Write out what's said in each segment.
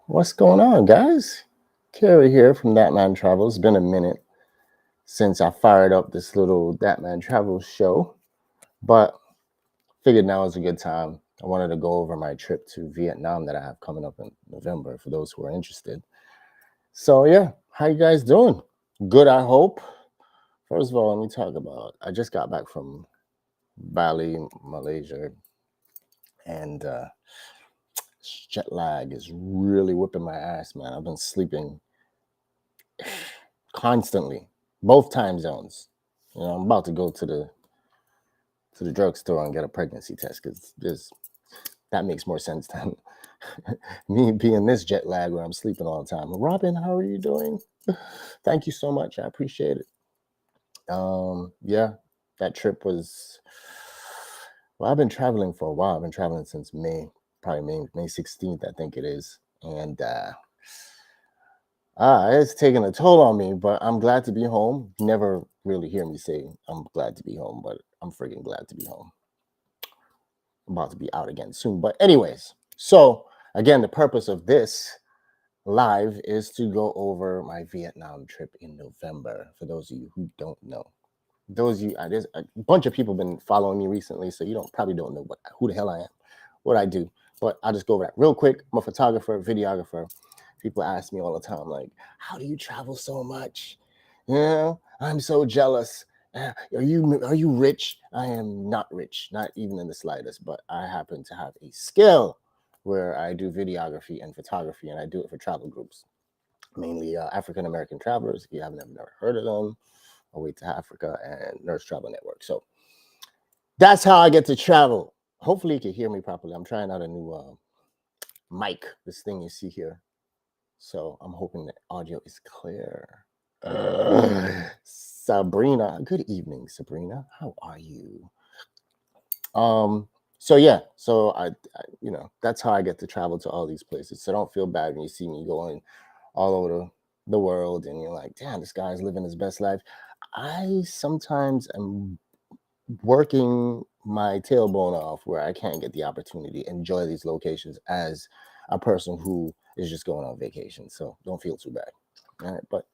What's going on, guys? Kerry here from That Man Travels. It's been a minute since I fired up this little That Man Travels show, but figured now is a good time. I wanted to go over my trip to Vietnam that I have coming up in November for those who are interested. So yeah, how you guys doing? Good, I hope. First of all, let me talk about. I just got back from Bali, Malaysia, and jet lag is really whipping my ass, man. I've been sleeping constantly, both time zones. I'm about to go to the drugstore and get a pregnancy test because that makes more sense than me being this jet lag where I'm sleeping all the time. Robin, how are you doing? Thank you so much. I appreciate it. Yeah, that trip was. Well, I've been traveling for a while. I've been traveling since May, probably May 16th, I think it is, and it's taking a toll on me, but I'm glad to be home. Never really hear me say I'm glad to be home, but I'm freaking glad to be home. I'm about to be out again soon. But, anyways, so again, the purpose of this live is to go over my Vietnam trip in November. For those of you who don't know, there's a bunch of people been following me recently, so you probably don't know who the hell I am, what I do. But I'll just go over that real quick. I'm a photographer, videographer. People ask me all the time, like, how do you travel so much? I'm so jealous. Are you rich? I am not rich, not even in the slightest, but I happen to have a skill where I do videography and photography, and I do it for travel groups, mainly African American travelers. If you haven't never heard of them, Away to Africa and Nurse Travel Network. So that's how I get to travel. Hopefully, you can hear me properly. I'm trying out a new mic, this thing you see here. So I'm hoping the audio is clear. Sabrina, good evening, Sabrina. How are you? Um, so yeah, so that's how I get to travel to all these places. So don't feel bad when you see me going all over the world and you're like, damn, this guy's living his best life. I sometimes am working my tailbone off where I can't get the opportunity to enjoy these locations as a person who is just going on vacation. So don't feel too bad. All right. But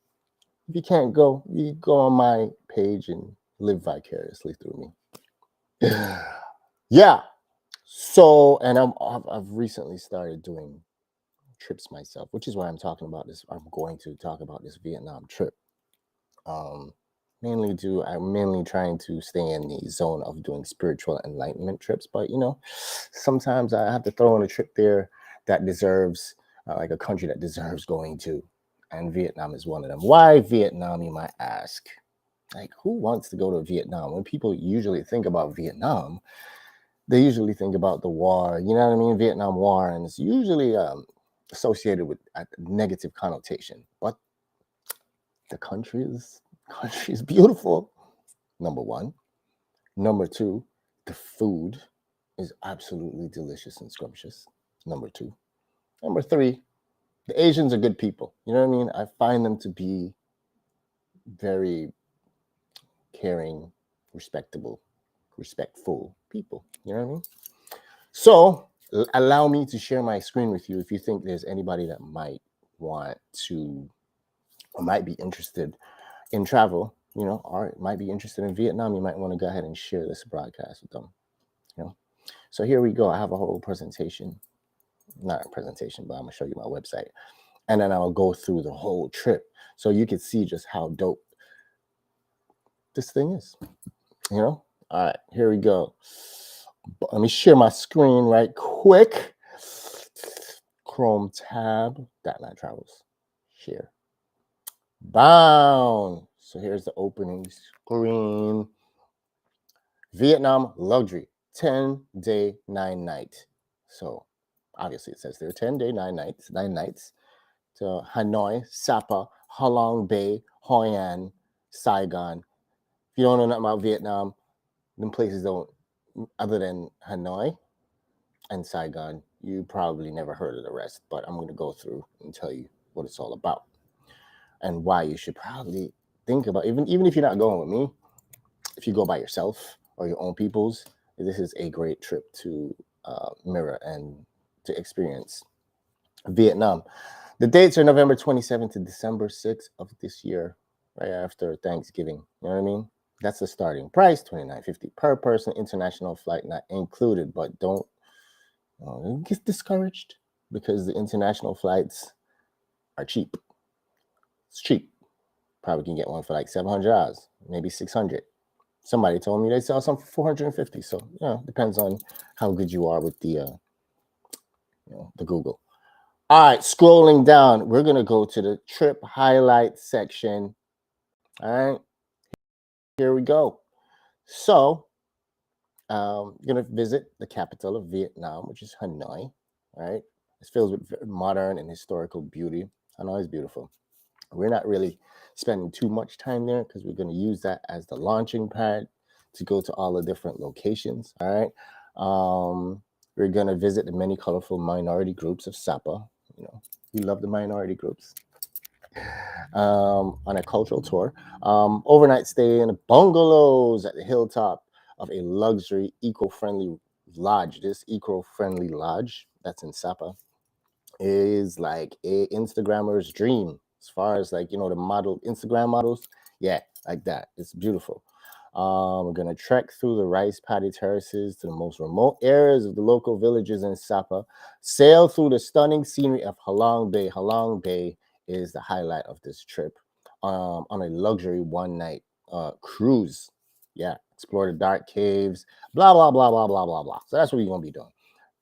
if you can't go, you go on my page and live vicariously through me. Yeah. So, and I've recently started doing trips myself, which is why I'm talking about this. I'm going to talk about this Vietnam trip. Um, I'm mainly trying to stay in the zone of doing spiritual enlightenment trips, but sometimes I have to throw in a trip there that deserves, like a country that deserves going to, and Vietnam is one of them. Why Vietnam, you might ask? Like, who wants to go to Vietnam? When people usually think about Vietnam, they usually think about the war, you know what I mean? Vietnam War, and it's usually associated with a negative connotation. But the country is beautiful. Number one. Number two, the food is absolutely delicious and scrumptious. Number two. Number three, the Asians are good people. You know what I mean? I find them to be very caring, respectable, respectful people. You know what I mean? So allow me to share my screen with you if you think there's anybody that might want to or might be interested in travel, or might be interested in Vietnam. You might want to go ahead and share this broadcast with them. You know. So here we go. I have a whole presentation, not a presentation, but I'm gonna show you my website, and then I'll go through the whole trip so you can see just how dope this thing is. All right, here we go. Let me share my screen right quick. Chrome tab, That Travels, share, bound. So here's the opening screen. Vietnam luxury, 10-day, 9-night. So obviously it says there 10-day, 9 nights to Hanoi, Sapa, Halong Bay, Hoi An, Saigon. If you don't know nothing about Vietnam, them places don't, other than Hanoi and Saigon, you probably never heard of the rest, but I'm going to go through and tell you what it's all about and why you should probably think about, even if you're not going with me, if you go by yourself or your own peoples, this is a great trip to mirror and to experience. Vietnam. The dates are November 27th to December 6th of this year, right after Thanksgiving. You know what I mean? That's the starting price, $29.50 per person. International flight not included, but don't get discouraged because the international flights are cheap. It's cheap. Probably can get one for like $700, maybe 600. Somebody told me they sell some for 450. So depends on how good you are with the Google. All right, scrolling down, we're gonna go to the trip highlight section. All right, here we go. So, you're gonna visit the capital of Vietnam, which is Hanoi. Right, it's filled with modern and historical beauty. Hanoi is beautiful. We're not really spending too much time there because we're gonna use that as the launching pad to go to all the different locations. All right. We're gonna visit the many colorful minority groups of Sapa. We love the minority groups. On a cultural tour. Overnight stay in bungalows at the hilltop of a luxury eco-friendly lodge. This eco-friendly lodge that's in Sapa is like a Instagrammer's dream as far as like the model Instagram models. Yeah, like that. It's beautiful. We're gonna trek through the rice paddy terraces to the most remote areas of the local villages in Sapa. Sail through the stunning scenery of Halong Bay. Halong Bay is the highlight of this trip. On a luxury one-night cruise. Yeah, explore the dark caves. Blah blah blah blah blah blah blah. So that's what we're gonna be doing.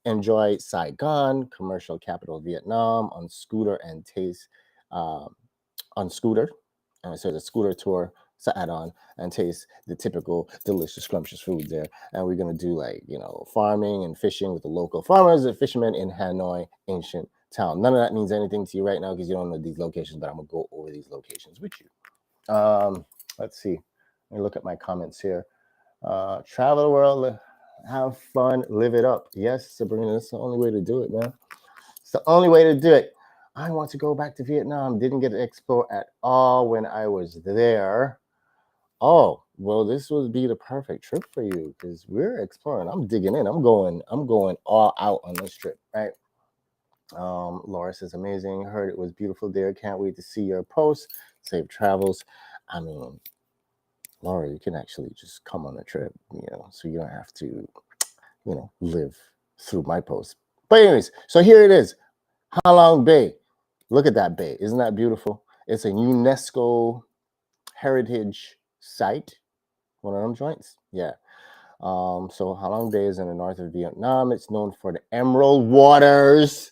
Enjoy Saigon, commercial capital of Vietnam, on scooter and taste on scooter. And so the scooter tour to add on and taste the typical delicious, scrumptious food there. And we're gonna do like farming and fishing with the local farmers and fishermen in Hanoi ancient town. None of that means anything to you right now because you don't know these locations, but I'm gonna go over these locations with you. Let's see. Let me look at my comments here. Travel the world, have fun, live it up. Yes, Sabrina, that's the only way to do it, man. It's the only way to do it. I want to go back to Vietnam. Didn't get to explore at all when I was there. Oh, well, this would be the perfect trip for you because we're exploring. I'm digging in. I'm going all out on this trip, right? Laura says amazing. Heard it was beautiful there. Can't wait to see your post. Safe travels. I mean, Laura, you can actually just come on a trip, so you don't have to, live through my post. But anyways, so here it is, Halong Bay. Look at that bay. Isn't that beautiful? It's a UNESCO heritage site. One of them joints. Yeah. So Halong Bay is in the north of Vietnam. It's known for the emerald waters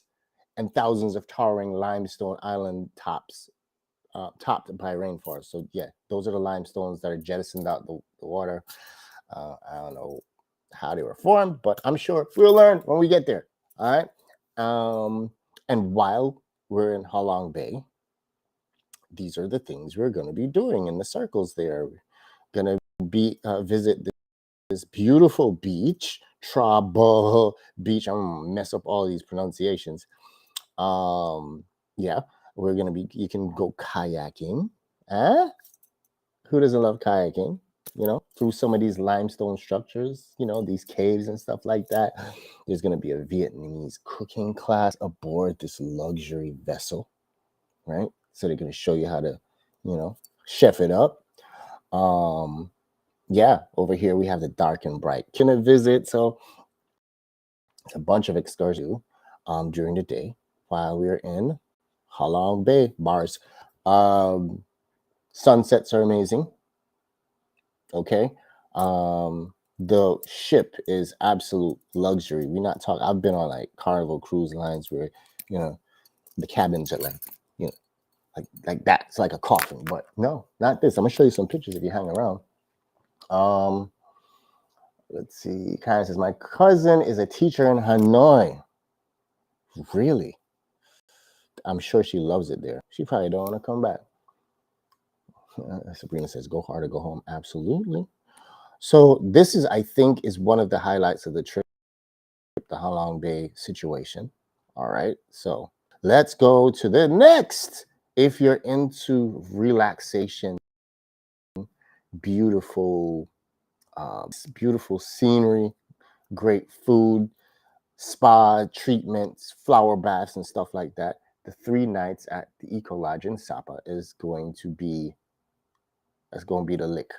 and thousands of towering limestone island tops topped by rainforest. So yeah, those are the limestones that are jettisoned out the water. I don't know how they were formed, but I'm sure we'll learn when we get there. All right. And while we're in Halong Bay, these are the things we're going to be doing in the circles there. We're going to be visit this beautiful beach, Tra Bo Beach. I'm going to mess up all these pronunciations. Yeah, we're going to be, you can go kayaking. Who doesn't love kayaking? Through some of these limestone structures, these caves and stuff like that. There's going to be a Vietnamese cooking class aboard this luxury vessel, right? So they're going to show you how to, chef it up. Yeah, over here we have the dark and bright Kina visit. So it's a bunch of excursions during the day while we're in Halong Bay bars. Sunsets are amazing. Okay. The ship is absolute luxury. We're not talking, I've been on like Carnival cruise lines where, the cabins are like, like that. It's like a coffin, but no, not this. I'm gonna show you some pictures if you hang around. Let's see. Karen says, my cousin is a teacher in Hanoi. Really? I'm sure she loves it there. She probably don't want to come back. Sabrina says, go hard or go home. Absolutely. So this is, I think, is one of the highlights of the trip, the Halong Bay situation. All right. So let's go to the next. If you're into relaxation, beautiful, beautiful scenery, great food, spa treatments, flower baths, and stuff like that. The 3 nights at the Eco Lodge in Sapa is going to be the lick,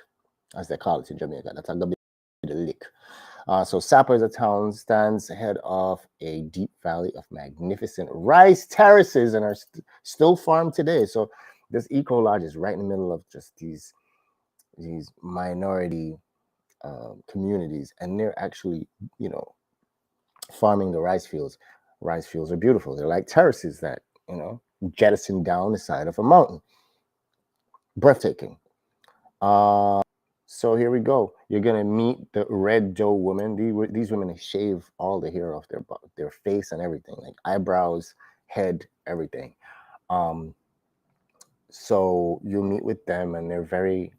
as they call it in Jamaica. That's going to be the lick. So Sapa is a town, stands ahead of a deep valley of magnificent rice terraces and are still farmed today. So this Eco Lodge is right in the middle of just these minority communities, and they're actually, farming the rice fields. Rice fields are beautiful. They're like terraces that, jettison down the side of a mountain. Breathtaking. So here we go. You're gonna meet the Red Doe women. These women, they shave all the hair off their face and everything, like eyebrows, head, everything. So you'll meet with them, and they're very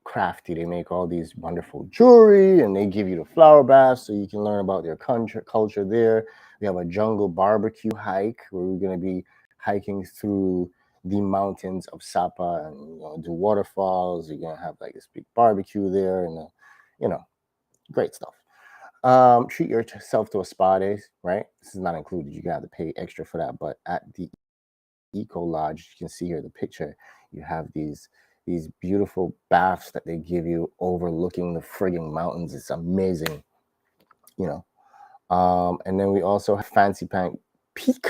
crafty. They make all these wonderful jewelry, and they give you the flower bath so you can learn about their culture there. We have a jungle barbecue hike where we're going to be hiking through the mountains of Sapa and do waterfalls. You're going to have like this big barbecue there, and great stuff. Treat yourself to a spa days, right? This is not included. You got to pay extra for that. But at the Eco Lodge, you can see here the picture. You have these beautiful baths that they give you overlooking the frigging mountains. It's amazing, and then we also have Fancy Pank Peak.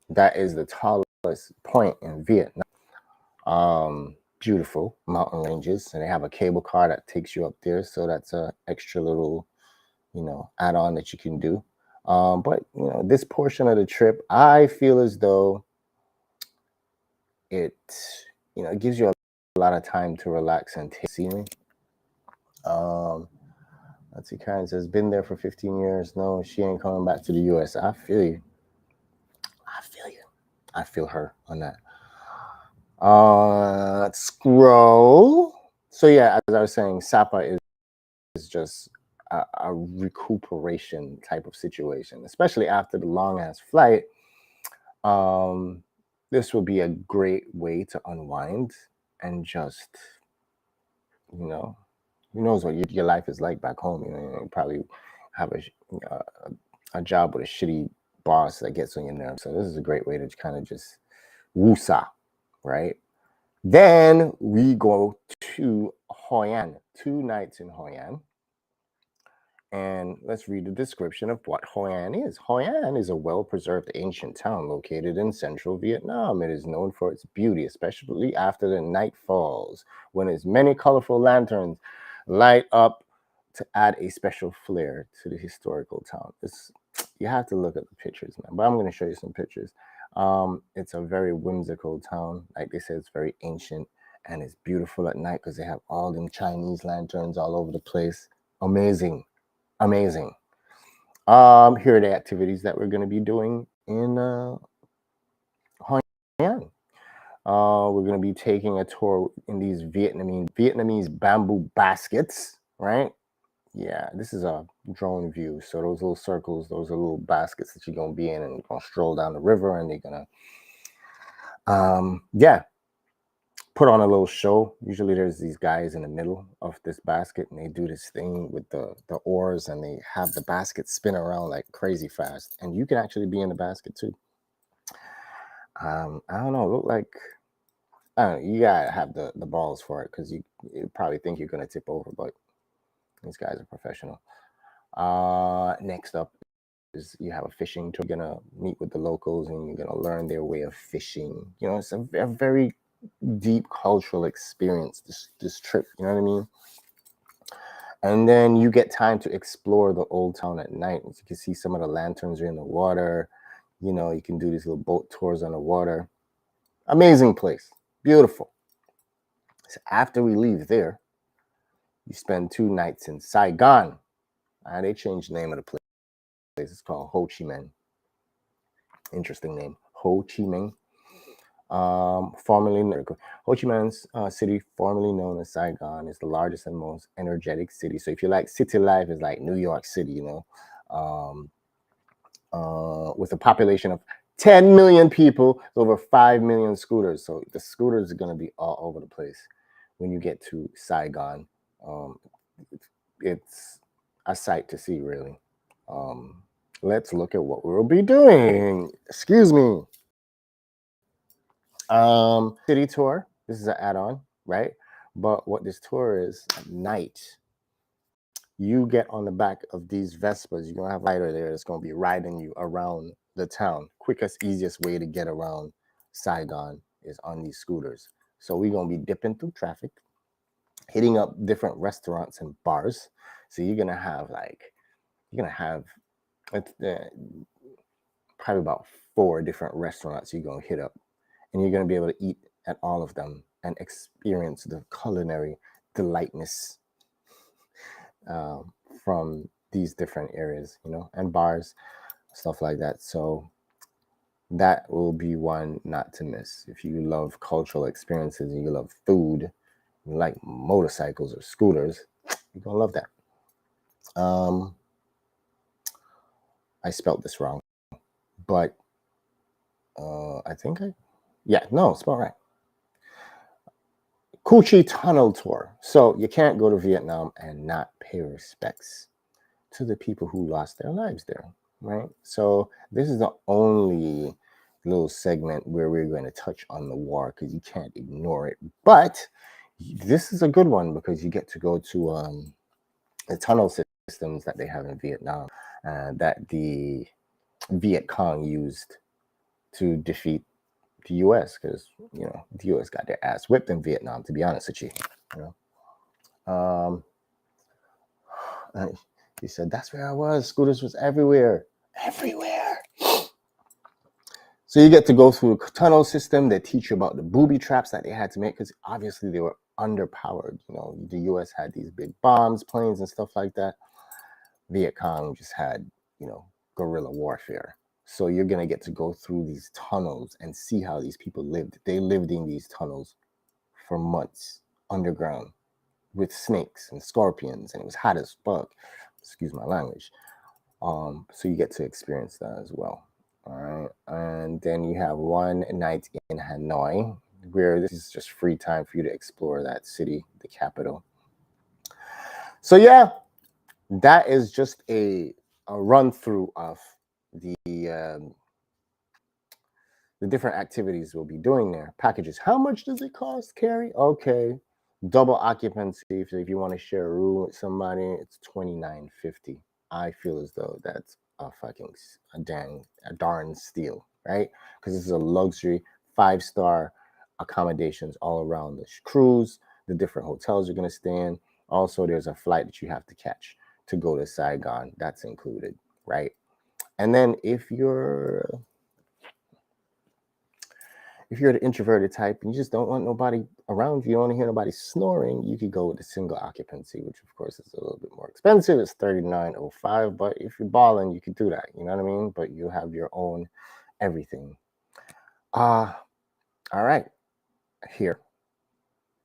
That is the tallest point in Vietnam. Beautiful mountain ranges, and they have a cable car that takes you up there. So that's a extra little, add-on that you can do. But this portion of the trip, I feel as though it gives you a lot of time to relax and take scenery. Let's see, Karen says, been there for 15 years. No, she ain't coming back to the US. I feel you. I feel her on that. Let's scroll. So yeah, as I was saying, Sapa is just a recuperation type of situation, especially after the long ass flight. This will be a great way to unwind and just, who knows what your life is like back home. You probably have a job with a shitty boss that gets on your nerves. So this is a great way to kind of just woosah, right? Then we go to Hoi An, 2 nights in Hoi An. And let's read the description of what Hoi An is. Hoi An is a well-preserved ancient town located in central Vietnam. It is known for its beauty, especially after the night falls, when its many colorful lanterns light up to add a special flair to the historical town. You have to look at the pictures, man. But I'm going to show you some pictures. It's a very whimsical town. Like they said, it's very ancient, and it's beautiful at night because they have all them Chinese lanterns all over the place. Amazing. Here are the activities that we're going to be doing in Hoi An. We're going to be taking a tour in these Vietnamese bamboo baskets, right? Yeah, this is a drone view. So those little circles, those are little baskets that you're going to be in, and you're going to stroll down the river, and they're going to, put on a little show. Usually there's these guys in the middle of this basket, and they do this thing with the oars, and they have the basket spin around like crazy fast. And you can actually be in the basket too. I don't know. Look like, I don't know, you gotta have the balls for it, because you probably think you're gonna tip over, but these guys are professional. Next up is you have a fishing tour. You're gonna meet with the locals, and you're gonna learn their way of fishing. It's a very deep cultural experience, this trip, you know what I mean? And then you get time to explore the old town at night. As you can see, some of the lanterns are in the water. You can do these little boat tours on the water. Amazing place, beautiful. So after we leave there, you spend 2 nights in Saigon. They changed the name of the place. It's called Ho Chi Minh. Interesting name, Ho Chi Minh. Formerly Ho Chi Minh City, formerly known as Saigon, is the largest and most energetic city. So if you like city life, it's like New York City, with a population of 10 million people, over 5 million scooters. So the scooters are going to be all over the place when you get to Saigon. It's a sight to see, really. let's look at what we'll be doing. Excuse me. City tour. This is an add-on, right? But what this tour is at night, you get on the back of these Vespas. You're gonna have a rider there that's gonna be riding you around the town. Quickest, easiest way to get around Saigon is on these scooters. So we're gonna be dipping through traffic, hitting up different restaurants and bars. So you're gonna have probably about 4 different restaurants you're gonna hit up, and you're gonna be able to eat at all of them and experience the culinary delightness from these different areas, and bars, stuff like that. So that will be one not to miss. If you love cultural experiences and you love food, you like motorcycles or scooters, you're gonna love that. I spelled this wrong, but I think spelled right. Cu Chi Tunnel Tour. So you can't go to Vietnam and not pay respects to the people who lost their lives there, right? So this is the only little segment where we're going to touch on the war because you can't ignore it. But this is a good one because you get to go to the tunnel systems that they have in Vietnam that the Viet Cong used to defeat the U.S. because the U.S. got their ass whipped in Vietnam. To be honest with you, he said that's where I was. Scooters was everywhere. So you get to go through a tunnel system. They teach you about the booby traps that they had to make because obviously they were underpowered. The U.S. had these big bombs, planes, and stuff like that. Viet Cong just had guerrilla warfare. So you're going to get to go through these tunnels and see how these people lived. They lived in these tunnels for months underground with snakes and scorpions, and it was hot as fuck. Excuse my language. So you get to experience that as well. All right. And then you have one night in Hanoi, where this is just free time for you to explore that city, the capital. So yeah, that is just a run through of the different activities we'll be doing there. Packages. How much does it cost, Carrie? Okay. Double occupancy. So if you want to share a room with somebody, it's $29.50. I feel as though that's a darn steal, right? Because this is a luxury 5-star accommodations all around the cruise, the different hotels you're going to stay in. Also, there's a flight that you have to catch to go to Saigon. That's included, right? And then if you're the introverted type and you just don't want nobody around you, don't want to hear nobody snoring, you could go with the single occupancy, which of course is a little bit more expensive. It's $39.05, but if you're balling, you can do that. You know what I mean? But you have your own everything. All right. Here,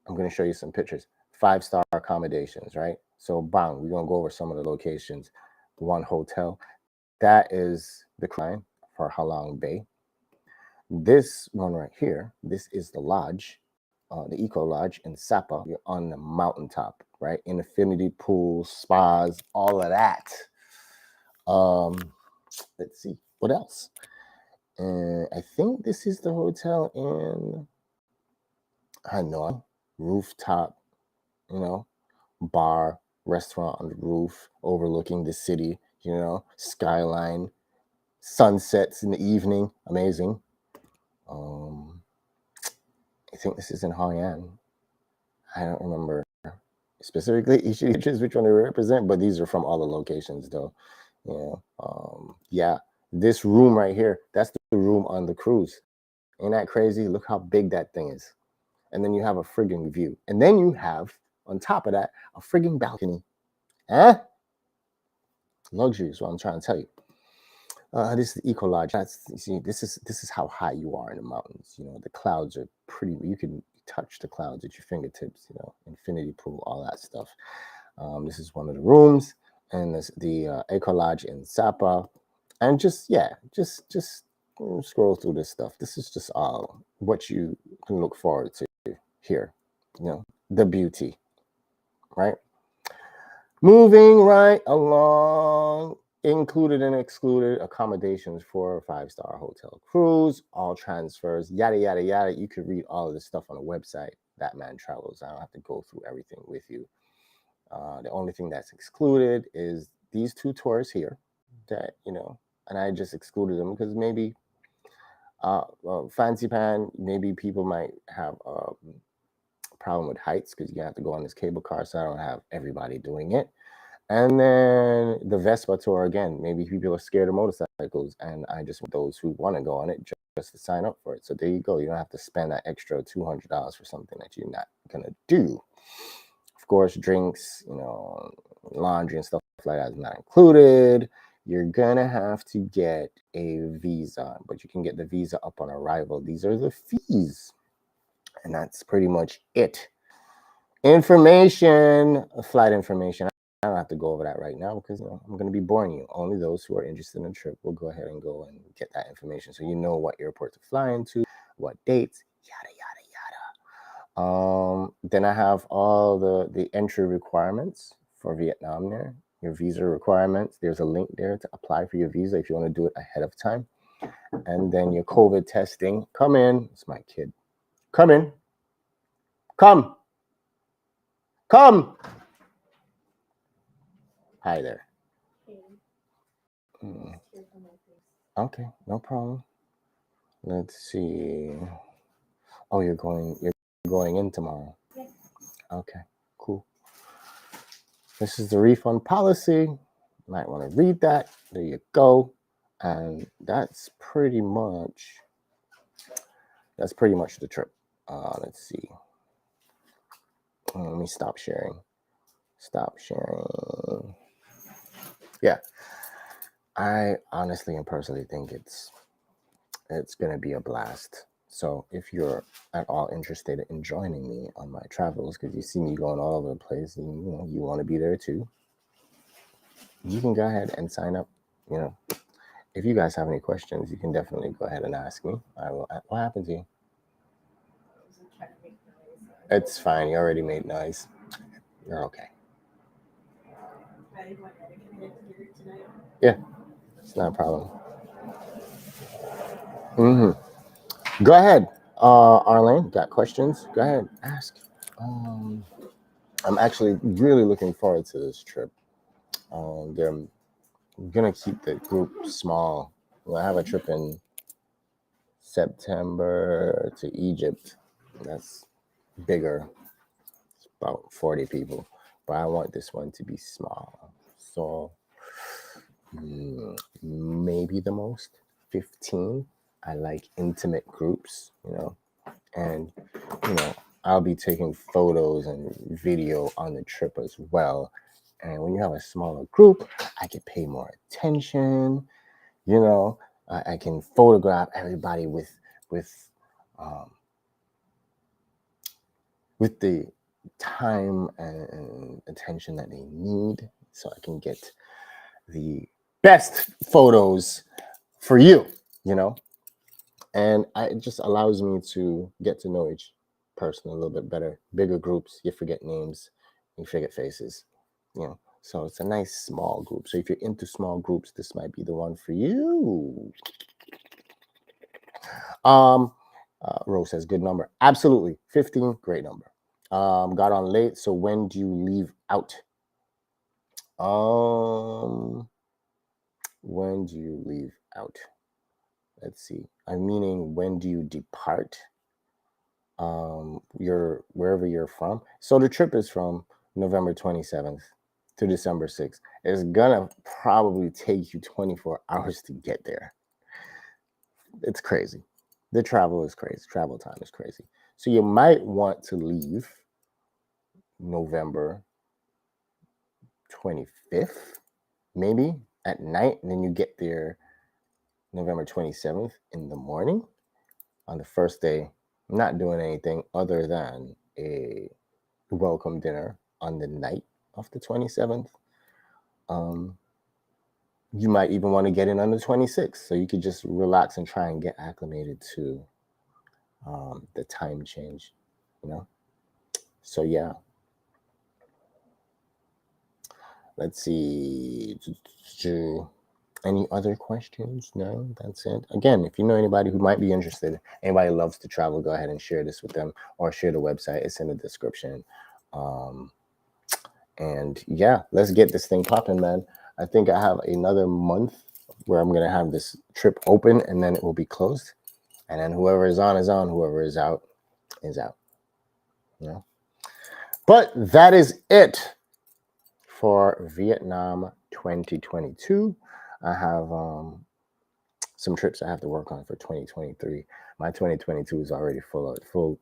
I'm going to show you some pictures. 5-star accommodations, right? So bang, we're going to go over some of the locations. One hotel, that is the client for Halong Bay. This one right here, this is the lodge, the Eco Lodge in Sapa. You're on the mountaintop, right? Infinity pools, spas, all of that. Let's see, what else? I think this is the hotel in Hanoi, rooftop, bar, restaurant on the roof, overlooking the city, skyline, sunsets in the evening, amazing. I think this is in Hoi An. I don't remember specifically each of these which one they represent, but these are from all the locations though. Yeah, this room right here, that's the room on the cruise. Ain't that crazy? Look how big that thing is. And then you have a friggin' view. And then you have, on top of that, a friggin' balcony. Luxury is what I'm trying to tell you. This is the Eco Lodge. This is how high you are in the mountains. The clouds are pretty. You can touch the clouds at your fingertips. Infinity pool, all that stuff. This is one of the rooms, and this the Eco Lodge in Sapa, and just scroll through this stuff. This is just all what you can look forward to here. The beauty, right? Moving right along. included and excluded accommodations for a 5-star hotel cruise, all transfers, yada, yada, yada. You could read all of this stuff on the website, That Man Travels. I don't have to go through everything with you. The only thing that's excluded is these 2 tours here that, and I just excluded them because maybe Fancy Pan, maybe people might have a problem with heights because you have to go on this cable car, so I don't have everybody doing it. And then the Vespa tour again. Maybe people are scared of motorcycles, and I just want those who want to go on it just to sign up for it. So there you go. You don't have to spend that extra $200 for something that you're not gonna do. Of course, drinks, laundry and stuff like that is not included. You're gonna have to get a visa, but you can get the visa up on arrival. These are the fees, and that's pretty much it. Information, flight information. I don't have to go over that right now because I'm going to be boring you. Only those who are interested in the trip will go ahead and go and get that information, so you know what airport to fly into, what dates, yada yada yada. Then I have all the entry requirements for Vietnam there. Your visa requirements. There's a link there to apply for your visa if you want to do it ahead of time. And then your COVID testing. Come in. It's my kid. Come in. Come. Come. Hi there. Okay, no problem. Let's see. Oh, you're going in tomorrow. Okay, cool. This is the refund policy. You might want to read that. There you go. And that's pretty much the trip. Let's see. Let me stop sharing. Yeah. I honestly and personally think it's going to be a blast. So if you're at all interested in joining me on my travels, because you see me going all over the place and you want to be there too, you can go ahead and sign up. If you guys have any questions, you can definitely go ahead and ask me. I will. What happened to you? It's fine. You already made noise. You're okay. Yeah, it's not a problem. Go ahead, Arlene. Got questions? Go ahead, ask. I'm actually really looking forward to this trip. They're gonna keep the group small. I have a trip in September to Egypt. That's bigger. It's about 40 people, but I want this one to be small. So maybe the most 15. I like intimate groups, and I'll be taking photos and video on the trip as well. And when you have a smaller group, I can pay more attention. I can photograph everybody with the time and attention that they need, so I can get the best photos for you. And it just allows me to get to know each person a little bit better. Bigger groups, you forget names, you forget faces. So it's a nice small group. So if you're into small groups, this might be the one for you. Rose says good number. Absolutely. 15, great number. Got on late. So when do you leave out? When do you leave out? Let's see. I'm meaning when do you depart? Wherever you're from. So the trip is from November 27th to December 6th. It's gonna probably take you 24 hours to get there. It's crazy. The travel is crazy. Travel time is crazy. So you might want to leave November 25th, maybe at night, and then you get there November 27th in the morning. On the first day, I'm not doing anything other than a welcome dinner on the night of the 27th. You might even want to get in on the 26th, so you could just relax and try and get acclimated to the time change, So yeah. Let's see. Any other questions? No, that's it. Again, if you know anybody who might be interested, anybody loves to travel, go ahead and share this with them or share the website. It's in the description. Um, and yeah, let's get this thing popping, man. I think I have another month where I'm gonna have this trip open and then it will be closed. And then whoever is on, whoever is out is out. You know? But that is it for Vietnam 2022. I have some trips I have to work on for 2023. My 2022 is already full,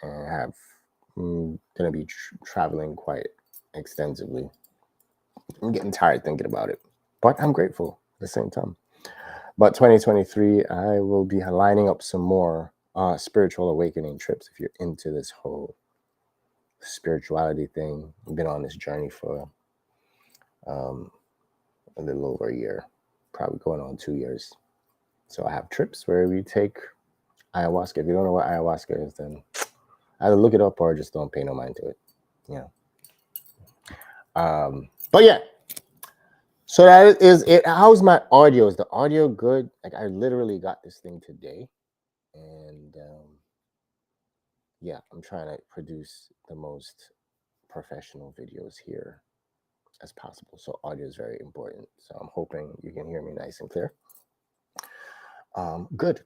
and I have gonna be traveling quite extensively. I'm getting tired thinking about it, but I'm grateful at the same time. But 2023, I will be lining up some more spiritual awakening trips. If you're into this whole spirituality thing, I've been on this journey for a little over a year, probably going on 2 years. So I have trips where we take ayahuasca. If you don't know what ayahuasca is, then either look it up or just don't pay no mind to it. Yeah. But yeah. So that is it. How's my audio? Is the audio good? Like I literally got this thing today, and yeah, I'm trying to produce the most professional videos here as possible. So audio is very important. So I'm hoping you can hear me nice and clear. Good.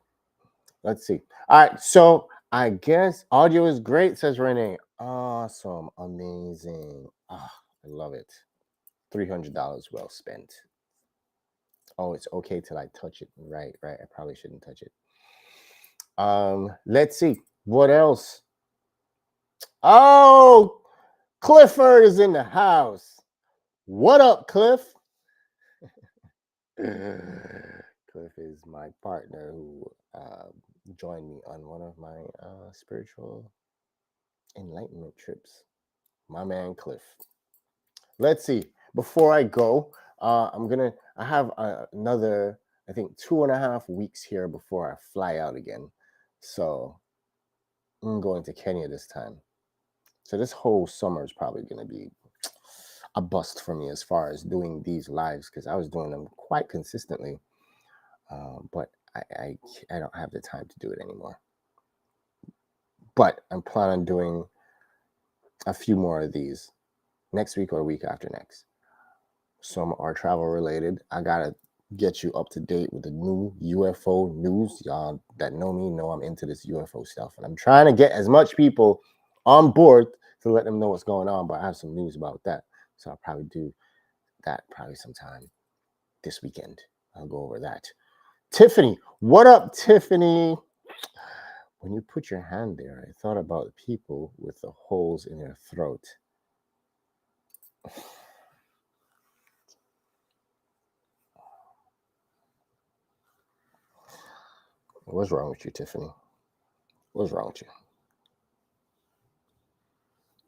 Let's see. All right. So I guess audio is great, says Renee. Awesome. Amazing. I love it. $300 well spent. Oh, it's okay till I touch it. Right. I probably shouldn't touch it. Let's see. What else? Oh, Clifford is in the house. What up, Cliff? Cliff is my partner who joined me on one of my spiritual enlightenment trips. My man, Cliff. Let's see. Before I go, I have another, I think, 2.5 weeks here before I fly out again. So I'm going to Kenya this time. So this whole summer is probably going to be a bust for me as far as doing these lives because I was doing them quite consistently, but I don't have the time to do it anymore. But I'm planning on doing a few more of these next week or a week after next. Some are travel related. I gotta get you up to date with the new UFO news. Y'all that know me know I'm into this UFO stuff, and I'm trying to get as much people on board to let them know what's going on. But I have some news about that, so I'll probably do that probably sometime this weekend. I'll go over that. Tiffany, what up, Tiffany? When you put your hand there, I thought about people with the holes in their throat. What's wrong with you, Tiffany? What's wrong with you?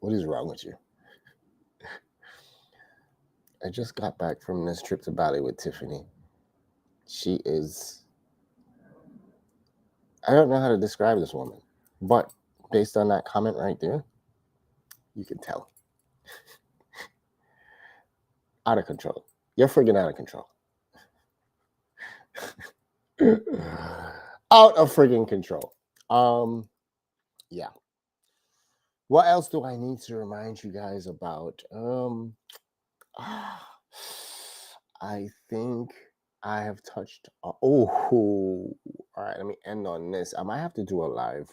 What is wrong with you? I just got back from this trip to Bali with Tiffany. She is, I don't know how to describe this woman, but based on that comment right there, you can tell. Out of control. You're friggin' out of control. Out of friggin' control. Yeah. What else do I need to remind you guys about? I think I have touched. All right. Let me end on this. I might have to do a live.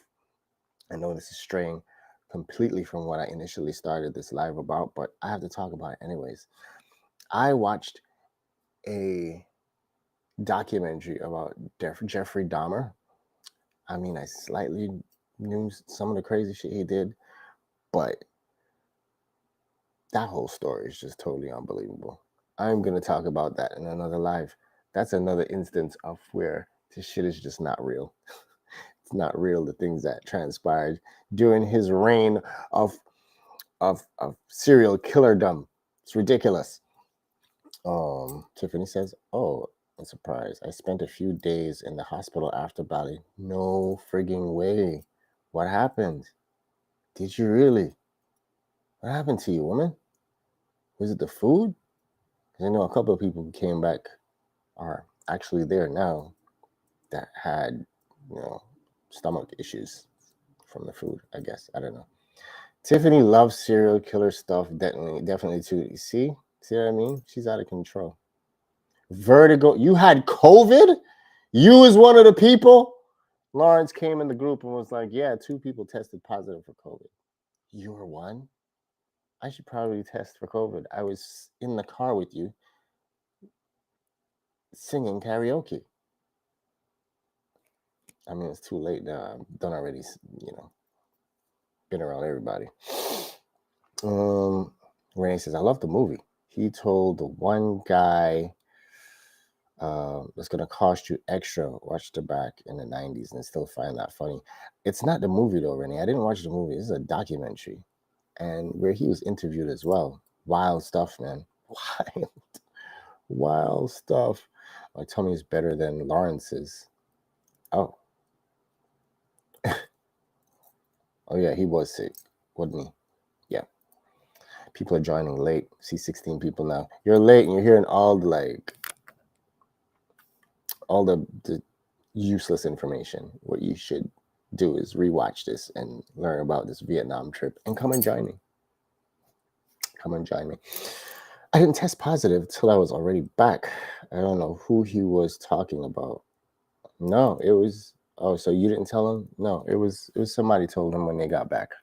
I know this is straying completely from what I initially started this live about, but I have to talk about it anyways. I watched a documentary about Jeffrey Dahmer. I mean, I slightly knew some of the crazy shit he did, but that whole story is just totally unbelievable. I'm going to talk about that in another live. That's another instance of where this shit is just not real. It's not real, the things that transpired during his reign of serial killerdom. It's ridiculous. Tiffany says, "Oh, I'm surprised. I spent a few days in the hospital after Bali. No frigging way. What happened? Did you really? What happened to you, woman? Was it the food? 'Cause I know a couple of people who came back are actually there now that had, you know, stomach issues from the food, I guess. I don't know. Tiffany loves serial killer stuff. Definitely too. You see what I mean? She's out of control. Vertigo. You had COVID? You was one of the people? Lawrence came in the group and was like, yeah, 2 people tested positive for COVID. You were one? I should probably test for COVID. I was in the car with you singing karaoke. I mean, it's too late now. I've done already, been around everybody. Renee says, I love the movie. He told the one guy it's going to cost you extra. Watch the back in the 90s and still find that funny. It's not the movie though, Renee. I didn't watch the movie. This is a documentary. And where he was interviewed as well. Wild stuff, man. Wild stuff. My tummy is better than Lawrence's. Oh. Oh, yeah, he was sick, wasn't he? Yeah. People are joining late. See 16 people now. You're late and you're hearing all the useless information. What you should do is rewatch this and learn about this Vietnam trip and come and join me. Come and join me. I didn't test positive till I was already back. I don't know who he was talking about. No, it was. Oh, so you didn't tell him? No, it was somebody told him when they got back.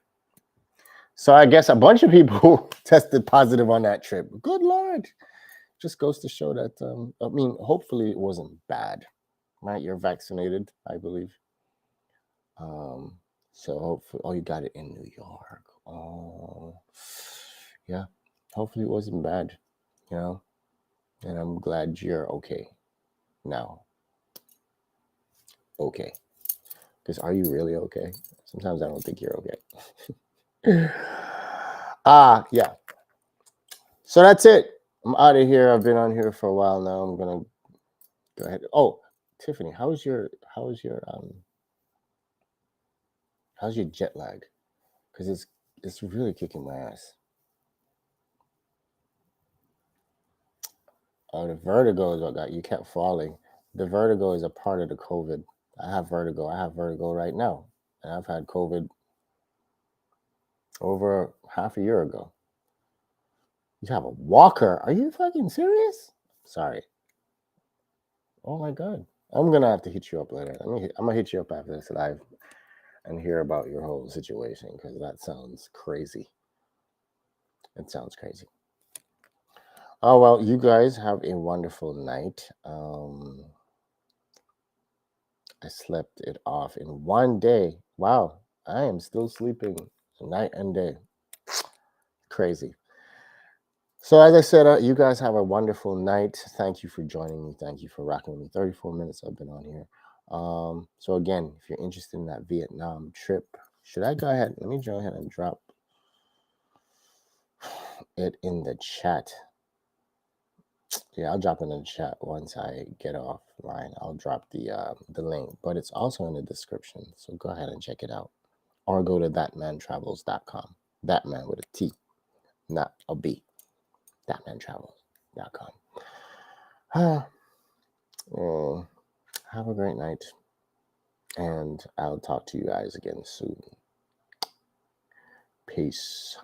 So I guess a bunch of people tested positive on that trip. Good Lord. Just goes to show that, I mean, hopefully it wasn't bad, right? You're vaccinated, I believe. So hopefully, oh, you got it in New York. Oh, yeah. Hopefully it wasn't bad, and I'm glad you're okay now. Okay. Because are you really okay? Sometimes I don't think you're okay. Yeah. So that's it. I'm out of here. I've been on here for a while now. I'm gonna go ahead. Oh, Tiffany, how's your jet lag? Because it's really kicking my ass. Oh, the vertigo is what got you kept falling. The vertigo is a part of the COVID. I have vertigo. I have vertigo right now, and I've had COVID over half a year ago. You have a walker? Are you fucking serious? Sorry. Oh my god. I'm gonna have to hit you up later. I'm gonna hit you up after this live and hear about your whole situation because that sounds crazy. It sounds crazy. Oh well, you guys have a wonderful night. I slept it off in one day. Wow, I am still sleeping night and day. Crazy. So as I said, you guys have a wonderful night. Thank you for joining me. Thank you for rocking with me. 34 minutes I've been on here. So again, if you're interested in that Vietnam trip, should I go ahead? Let me go ahead and drop it in the chat. Yeah, I'll drop it in the chat once I get offline. I'll drop the link, but it's also in the description. So go ahead and check it out, or go to thatmantravels.com. Thatman with a T, not a B. Thatmantravels.com. Have a great night, and I'll talk to you guys again soon. Peace.